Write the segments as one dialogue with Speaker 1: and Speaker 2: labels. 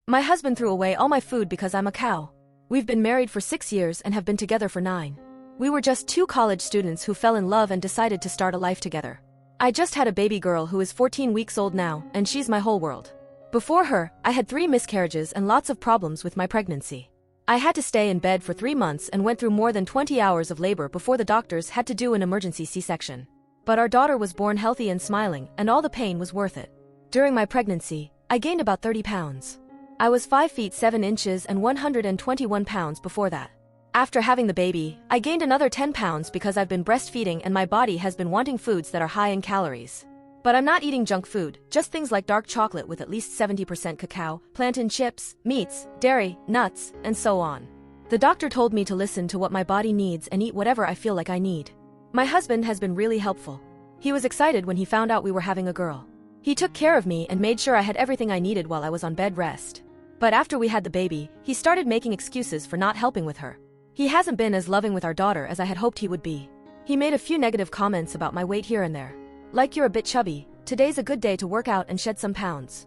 Speaker 1: My husband threw away all my food because I'm a cow. We've been married for 6 years and have been together for 9. We were just two college students who fell in love and decided to start a life together. I just had a baby girl who is 14 weeks old now, and she's my whole world. Before her, I had 3 miscarriages and lots of problems with my pregnancy. I had to stay in bed for 3 months and went through more than 20 hours of labor before the doctors had to do an emergency C-section. But our daughter was born healthy and smiling, and all the pain was worth it. During my pregnancy, I gained about 30 pounds. I was 5 feet 7 inches and 121 pounds before that. After having the baby, I gained another 10 pounds because I've been breastfeeding and my body has been wanting foods that are high in calories. But I'm not eating junk food, just things like dark chocolate with at least 70% cacao, plantain chips, meats, dairy, nuts, and so on. The doctor told me to listen to what my body needs and eat whatever I feel like I need. My husband has been really helpful. He was excited when he found out we were having a girl. He took care of me and made sure I had everything I needed while I was on bed rest. But after we had the baby, he started making excuses for not helping with her. He hasn't been as loving with our daughter as I had hoped he would be. He made a few negative comments about my weight here and there. Like, "You're a bit chubby. Today's a good day to work out and shed some pounds."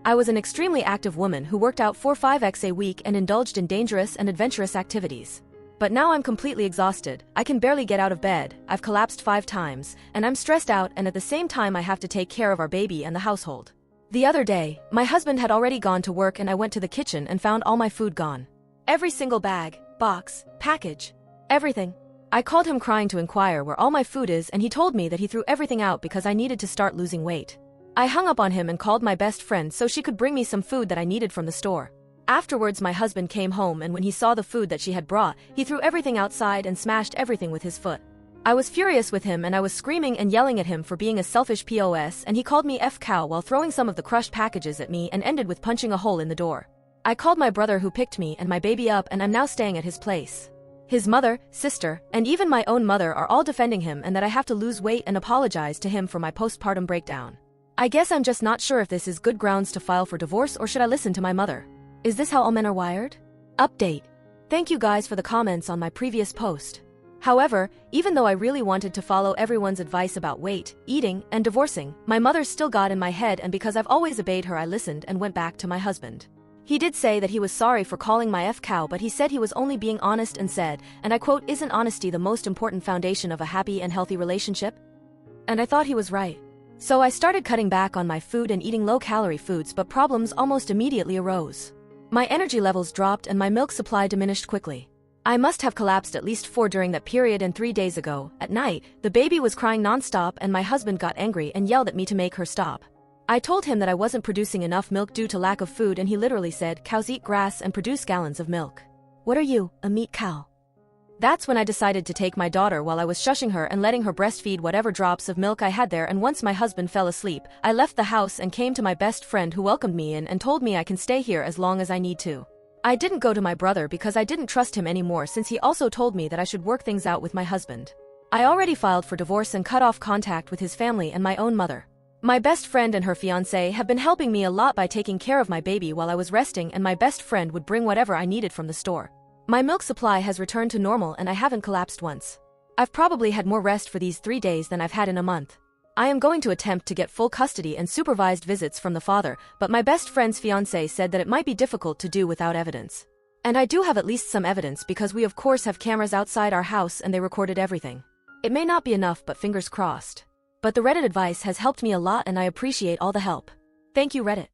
Speaker 1: I was an extremely active woman who worked out 4-5x a week and indulged in dangerous and adventurous activities. But now I'm completely exhausted, I can barely get out of bed, I've collapsed 5 times, and I'm stressed out, and at the same time I have to take care of our baby and the household. The other day, my husband had already gone to work and I went to the kitchen and found all my food gone. Every single bag, box, package, everything. I called him crying to inquire where all my food is, and he told me that he threw everything out because I needed to start losing weight. I hung up on him and called my best friend so she could bring me some food that I needed from the store. Afterwards, my husband came home, and when he saw the food that she had brought, he threw everything outside and smashed everything with his foot. I was furious with him and I was screaming and yelling at him for being a selfish POS, and he called me F-cow while throwing some of the crushed packages at me and ended with punching a hole in the door. I called my brother who picked me and my baby up, and I'm now staying at his place. His mother, sister, and even my own mother are all defending him and that I have to lose weight and apologize to him for my postpartum breakdown. I guess I'm just not sure if this is good grounds to file for divorce, or should I listen to my mother? Is this how all men are wired? Update. Thank you guys for the comments on my previous post. However, even though I really wanted to follow everyone's advice about weight, eating, and divorcing, my mother still got in my head, and because I've always obeyed her, I listened and went back to my husband. He did say that he was sorry for calling my F-cow, but he said he was only being honest and said, and I quote, "Isn't honesty the most important foundation of a happy and healthy relationship?" And I thought he was right. So I started cutting back on my food and eating low-calorie foods, but problems almost immediately arose. My energy levels dropped and my milk supply diminished quickly. I must have collapsed at least 4 during that period, and 3 days ago, at night, the baby was crying non-stop and my husband got angry and yelled at me to make her stop. I told him that I wasn't producing enough milk due to lack of food, and he literally said, "Cows eat grass and produce gallons of milk. What are you, a meat cow?" That's when I decided to take my daughter while I was shushing her and letting her breastfeed whatever drops of milk I had there, and once my husband fell asleep, I left the house and came to my best friend who welcomed me in and told me I can stay here as long as I need to. I didn't go to my brother because I didn't trust him anymore, since he also told me that I should work things out with my husband. I already filed for divorce and cut off contact with his family and my own mother. My best friend and her fiancé have been helping me a lot by taking care of my baby while I was resting, and my best friend would bring whatever I needed from the store. My milk supply has returned to normal and I haven't collapsed once. I've probably had more rest for these 3 days than I've had in a month. I am going to attempt to get full custody and supervised visits from the father, but my best friend's fiancé said that it might be difficult to do without evidence. And I do have at least some evidence because we of course have cameras outside our house and they recorded everything. It may not be enough, but fingers crossed. But the Reddit advice has helped me a lot and I appreciate all the help. Thank you, Reddit.